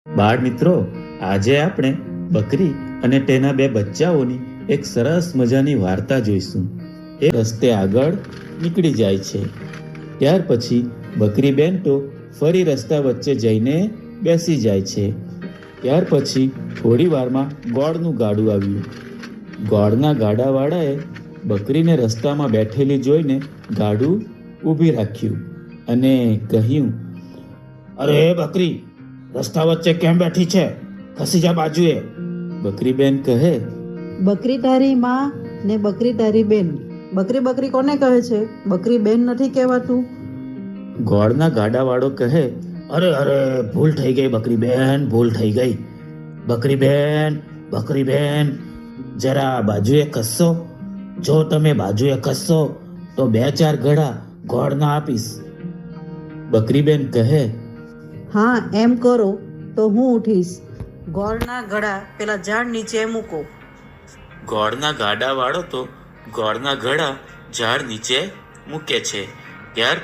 બાળ મિત્રો, આજે આપણે બકરી અને તેના બે બચ્ચાઓની એક સરસ મજાની વાર્તા જોઈશું. એ રસ્તે આગળ નીકળી જાય છે. ત્યાર પછી બકરી બેન તો ફરી રસ્તા વચ્ચે જઈને બેસી જાય છે. ત્યાર પછી થોડી વારમાં ગોળનું ગાડું આવ્યું. ગોળના ગાડાવાળાએ બકરીને રસ્તામાં બેઠેલી જોઈને ગાડું ઊભી રાખ્યું અને કહ્યું, "અરે બકરી, રસ્તા વચ્ચે કેમ બેઠી છે? ખસી જા બાજુએ." બકરી બેન કહે, બકરી તારી માં ને બકરી તારી બેન. બકરી બકરી કોને કહે છે? બકરી બેન નથી કહેવાતું. ગોળના ગાડાવાળો કહે, "અરે અરે, ભૂલ થઈ ગઈ બકરી બેન, ભૂલ થઈ ગઈ. બકરી બેન, જરા બાજુએ ખસશો? જો તમે બાજુએ ખસશો તો 2-4 ઘડા ગોળના આપીશ." બકરી બેન કહે, હા, એમ કરો તો હું ઉઠીશ. ગોળના ઘડા પેલા ઝાડ નીચે મૂકો. ગોળના ગાડાવાળો તો ગોળના ઘડા ઝાડ નીચે મૂકે છે. ત્યાર